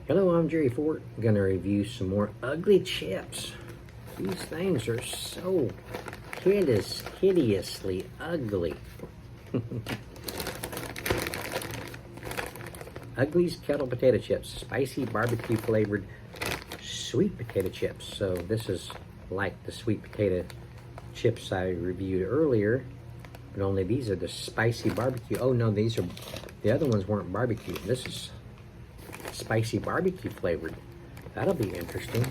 Hello, I'm Jerry Fort. I'm going to review some more ugly chips. These things are so hideously ugly. Uglies Kettle potato chips, spicy barbecue flavored sweet potato chips. So this is like the sweet potato chips I reviewed earlier, but only these are the spicy barbecue. Oh no, these are, the other ones weren't barbecue. This is spicy barbecue flavored. That'll be interesting.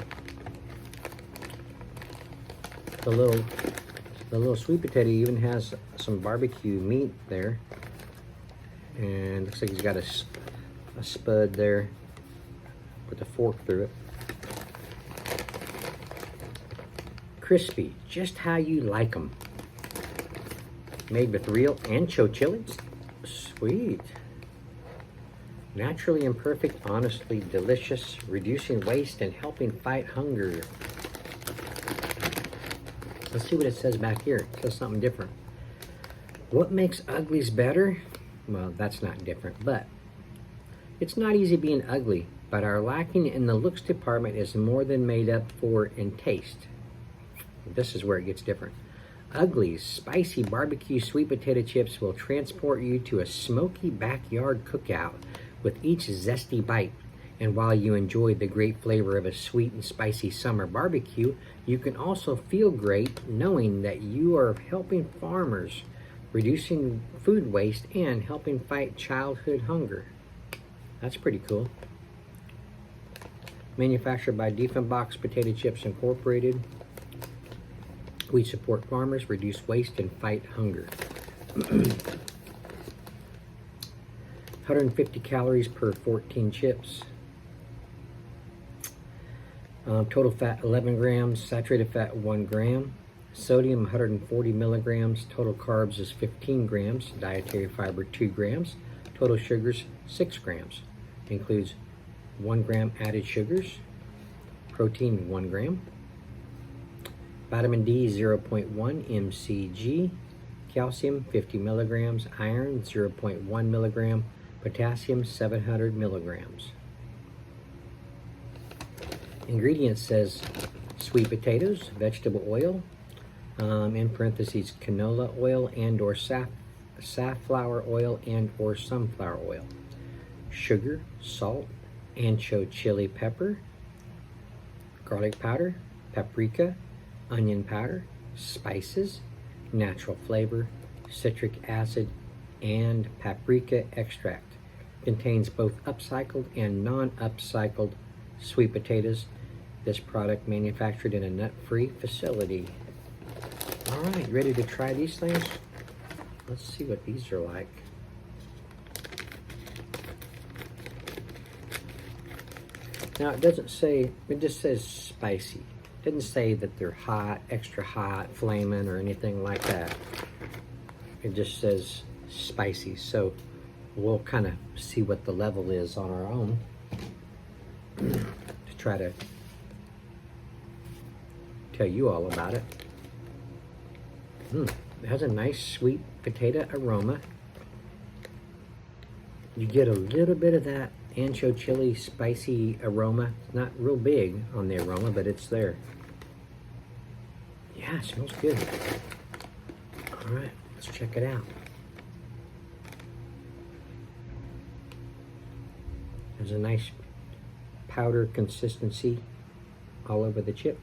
The little sweet potato even has some barbecue meat there, and looks like he's got a spud there with a fork through it. Crispy, just how you like them. Made with real ancho chilies. Sweet. Naturally imperfect, honestly delicious, reducing waste and helping fight hunger. Let's see what it says back here. It says something different. What makes uglies better? Well, that's not different, but it's not easy being ugly, but our lacking in the looks department is more than made up for in taste. This is where it gets different. Uglies spicy barbecue sweet potato chips will transport you to a smoky backyard cookout with each zesty bite. And while you enjoy the great flavor of a sweet and spicy summer barbecue, you can also feel great knowing that you are helping farmers, reducing food waste, and helping fight childhood hunger. That's pretty cool. Manufactured by Dieffenbachs Potato Chips Incorporated. We support farmers, reduce waste, and fight hunger. 150 calories per 14 chips. Total fat 11 grams, saturated fat 1 gram, sodium 140 milligrams, total carbs is 15 grams, dietary fiber 2 grams, total sugars 6 grams. Includes 1 gram added sugars, protein 1 gram, vitamin D 0.1 mcg, calcium 50 milligrams, iron 0.1 milligram, potassium 700 milligrams. Ingredients says sweet potatoes, vegetable oil, in parentheses canola oil and or safflower oil and or sunflower oil, sugar, salt, ancho chili pepper, garlic powder, paprika, onion powder, spices, natural flavor, citric acid, and paprika extract. Contains both upcycled and non-upcycled sweet potatoes. This product manufactured in a nut-free facility. All right, ready to try these things? Let's see what these are like. Now it doesn't say, it just says spicy. It doesn't say that they're hot, extra hot, flaming, or anything like that. It just says spicy. So we'll kind of see what the level is on our own to try to tell you all about it. It has a nice sweet potato aroma. You get a little bit of that ancho chili spicy aroma. It's not real big on the aroma, but it's there. Yeah, it smells good. All right, let's check it out. There's a nice powder consistency all over the chip.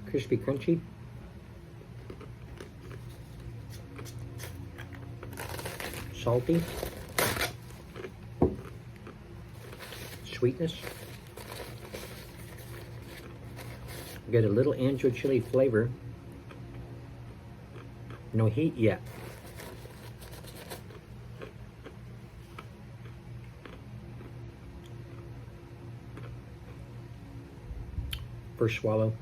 Crispy, crunchy. Salty. Sweetness. Get a little ancho chili flavor. No heat yet. First swallow.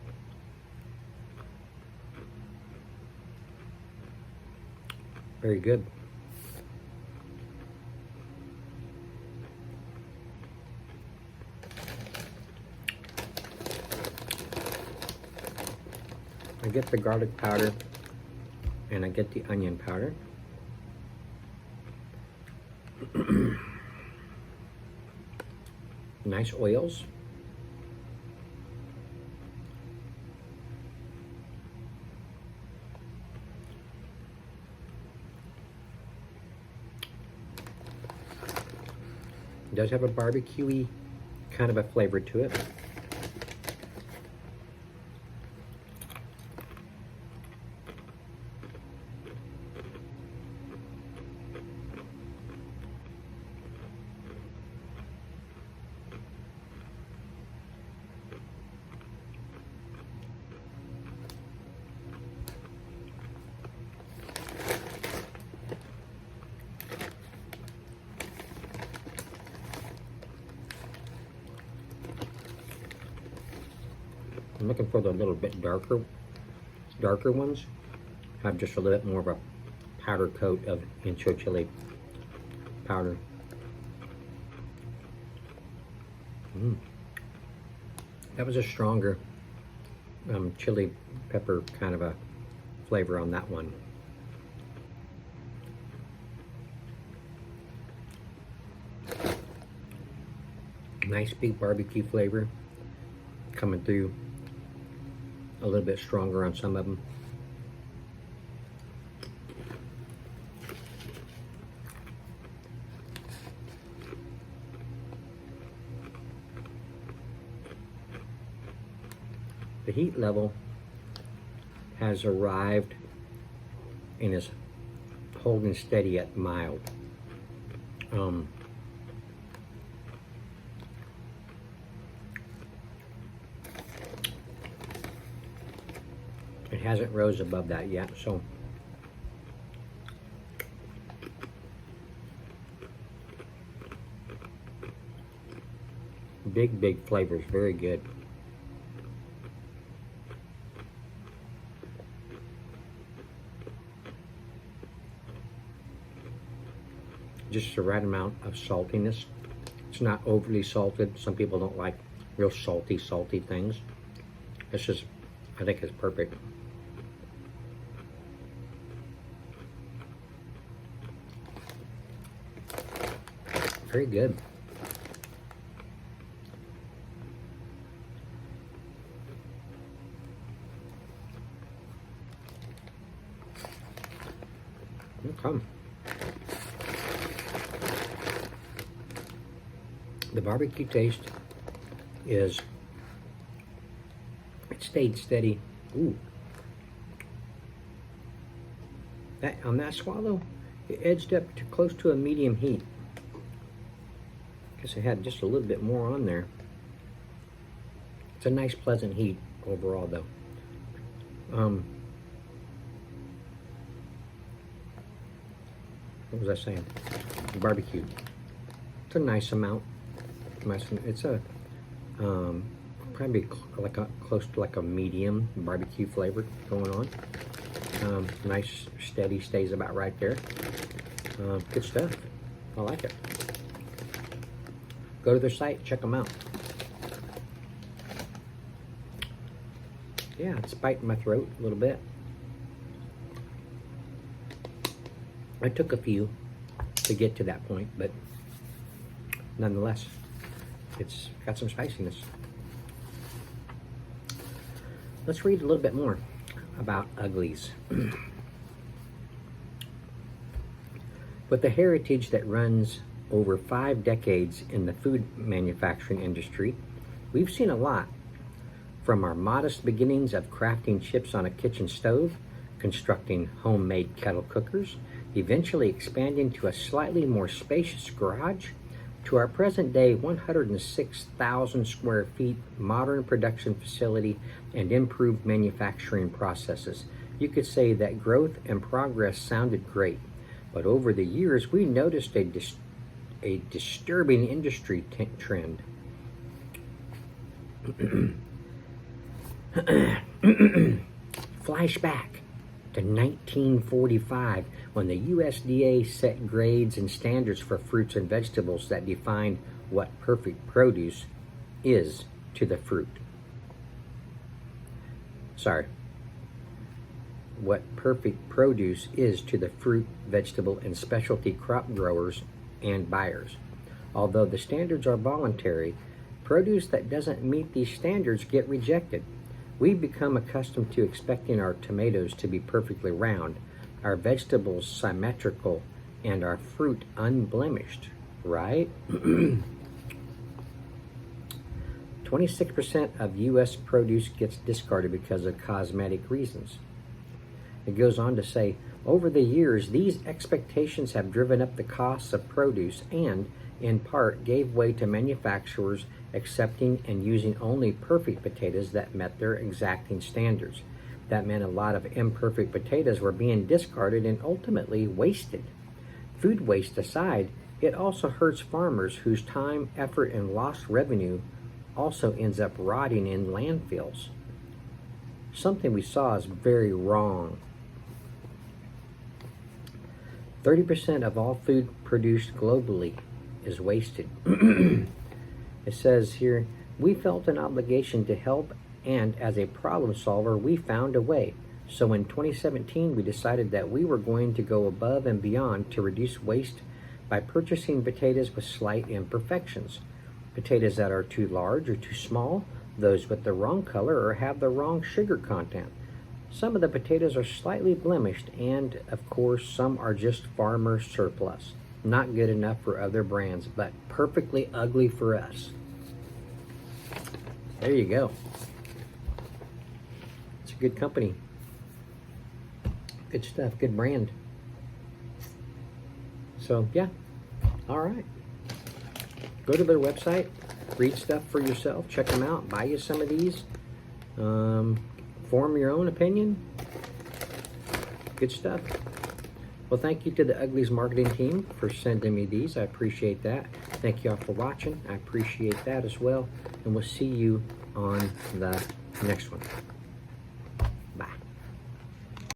Very good. I get the garlic powder and I get the onion powder. Nice oils. It does have a barbecue-y kind of a flavor to it. I'm looking for the little bit darker ones. Have just a little bit more of a powder coat of ancho chili powder. That was a stronger chili pepper kind of a flavor on that one. Nice big barbecue flavor coming through. A little bit stronger on some of them. The heat level has arrived and is holding steady at mild. It hasn't rose above that yet, so big flavors, very good. Just the right amount of saltiness. It's not overly salted. Some people don't like real salty things. It's just, I think it's perfect. Very good. Okay. The barbecue taste is, it stayed steady. Ooh. That, on that swallow, it edged up to close to a medium heat. Guess I had just a little bit more on there. It's a nice pleasant heat overall though. What was I saying? Barbecue. It's a nice amount. It's a probably like a close to like a medium barbecue flavor going on. Nice, steady, stays about right there. Good stuff. I like it. Go to their site, check them out. Yeah, it's biting my throat a little bit. I took a few to get to that point, but nonetheless, it's got some spiciness. Let's read a little bit more about Uglies. With a heritage that runs over 5 decades in the food manufacturing industry, we've seen a lot. From our modest beginnings of crafting chips on a kitchen stove, constructing homemade kettle cookers, eventually expanding to a slightly more spacious garage, to our present-day 106,000 square feet modern production facility and improved manufacturing processes. You could say that growth and progress sounded great, but over the years we noticed a disturbing industry trend. Flashback to 1945, when the USDA set grades and standards for fruits and vegetables that defined what perfect produce is to the fruit. Sorry, what perfect produce is to the fruit, vegetable, and specialty crop growers and buyers. Although the standards are voluntary, produce that doesn't meet these standards get rejected. We've become accustomed to expecting our tomatoes to be perfectly round, our vegetables symmetrical, and our fruit unblemished, right? 26% of U.S. produce gets discarded because of cosmetic reasons. It goes on to say, over the years, these expectations have driven up the costs of produce and, in part, gave way to manufacturers accepting and using only perfect potatoes that met their exacting standards. That meant a lot of imperfect potatoes were being discarded and ultimately wasted. Food waste aside, it also hurts farmers whose time, effort, and lost revenue also ends up rotting in landfills. Something we saw is very wrong. 30% of all food produced globally is wasted. It says here, we felt an obligation to help, and as a problem solver, we found a way. So in 2017, we decided that we were going to go above and beyond to reduce waste by purchasing potatoes with slight imperfections. Potatoes that are too large or too small, those with the wrong color or have the wrong sugar content. Some of the potatoes are slightly blemished, and of course some are just farmer surplus. Not good enough for other brands, but perfectly ugly for us. There you go. It's a good company. Good stuff, good brand. So yeah, all right. Go to their website, read stuff for yourself, check them out, buy you some of these, form your own opinion. Good stuff. Well, thank you to the Uglies marketing team for sending me these. I appreciate that. Thank you all for watching. I appreciate that as well. And we'll see you on the next one.